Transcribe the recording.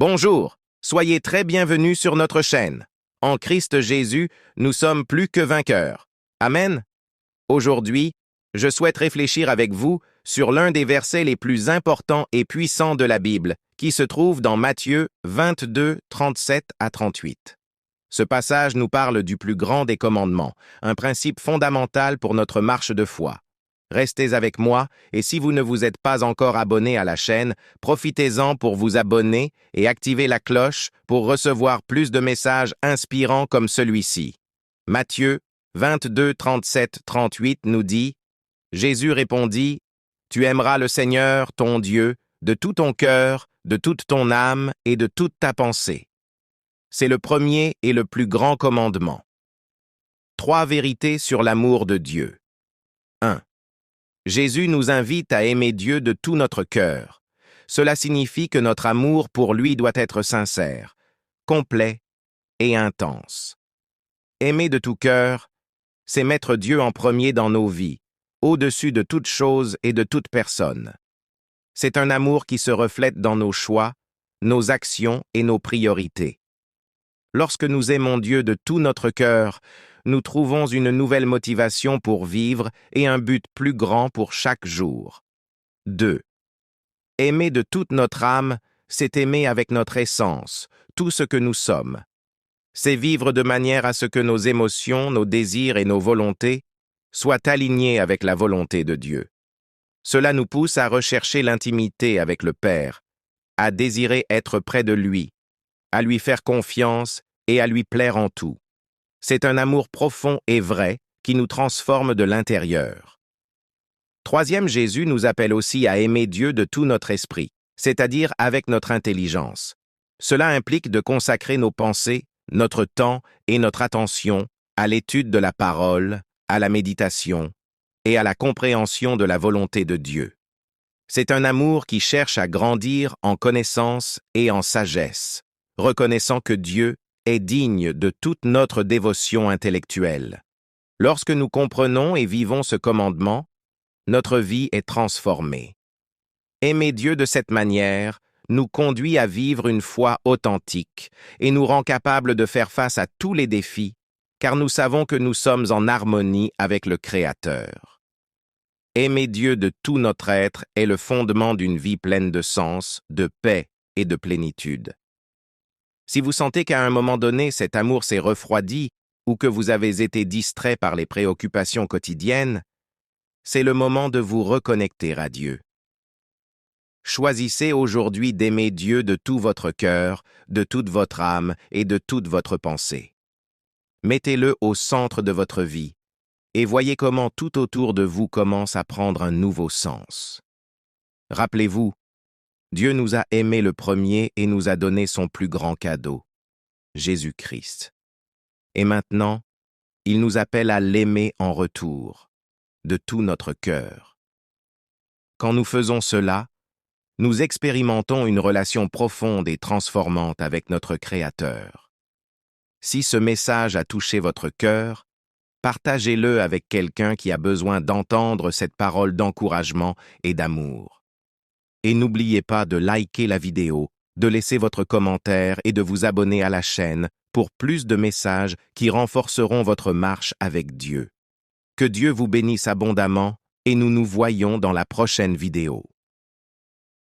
Bonjour, soyez très bienvenus sur notre chaîne. En Christ Jésus, nous sommes plus que vainqueurs. Amen. Aujourd'hui, je souhaite réfléchir avec vous sur l'un des versets les plus importants et puissants de la Bible, qui se trouve dans Matthieu 22, 37 à 38. Ce passage nous parle du plus grand des commandements, un principe fondamental pour notre marche de foi. Restez avec moi, et si vous ne vous êtes pas encore abonné à la chaîne, profitez-en pour vous abonner et activer la cloche pour recevoir plus de messages inspirants comme celui-ci. Matthieu 22, 37, 38 nous dit « Jésus répondit, « Tu aimeras le Seigneur, ton Dieu, de tout ton cœur, de toute ton âme et de toute ta pensée. » C'est le premier et le plus grand commandement. 3 vérités sur l'amour de Dieu. 1. Jésus nous invite à aimer Dieu de tout notre cœur. Cela signifie que notre amour pour lui doit être sincère, complet et intense. Aimer de tout cœur, c'est mettre Dieu en premier dans nos vies, au-dessus de toute chose et de toute personne. C'est un amour qui se reflète dans nos choix, nos actions et nos priorités. Lorsque nous aimons Dieu de tout notre cœur, nous trouvons une nouvelle motivation pour vivre et un but plus grand pour chaque jour. 2. Aimer de toute notre âme, c'est aimer avec notre essence, tout ce que nous sommes. C'est vivre de manière à ce que nos émotions, nos désirs et nos volontés soient alignés avec la volonté de Dieu. Cela nous pousse à rechercher l'intimité avec le Père, à désirer être près de lui, à lui faire confiance et à lui plaire en tout. C'est un amour profond et vrai qui nous transforme de l'intérieur. 3e, Jésus nous appelle aussi à aimer Dieu de tout notre esprit, c'est-à-dire avec notre intelligence. Cela implique de consacrer nos pensées, notre temps et notre attention à l'étude de la parole, à la méditation et à la compréhension de la volonté de Dieu. C'est un amour qui cherche à grandir en connaissance et en sagesse, reconnaissant que Dieu est digne de toute notre dévotion intellectuelle. Lorsque nous comprenons et vivons ce commandement, notre vie est transformée. Aimer Dieu de cette manière nous conduit à vivre une foi authentique et nous rend capables de faire face à tous les défis, car nous savons que nous sommes en harmonie avec le Créateur. Aimer Dieu de tout notre être est le fondement d'une vie pleine de sens, de paix et de plénitude. Si vous sentez qu'à un moment donné, cet amour s'est refroidi ou que vous avez été distrait par les préoccupations quotidiennes, c'est le moment de vous reconnecter à Dieu. Choisissez aujourd'hui d'aimer Dieu de tout votre cœur, de toute votre âme et de toute votre pensée. Mettez-le au centre de votre vie et voyez comment tout autour de vous commence à prendre un nouveau sens. Rappelez-vous, Dieu nous a aimés le premier et nous a donné son plus grand cadeau, Jésus-Christ. Et maintenant, il nous appelle à l'aimer en retour, de tout notre cœur. Quand nous faisons cela, nous expérimentons une relation profonde et transformante avec notre Créateur. Si ce message a touché votre cœur, partagez-le avec quelqu'un qui a besoin d'entendre cette parole d'encouragement et d'amour. Et n'oubliez pas de liker la vidéo, de laisser votre commentaire et de vous abonner à la chaîne pour plus de messages qui renforceront votre marche avec Dieu. Que Dieu vous bénisse abondamment et nous nous voyons dans la prochaine vidéo.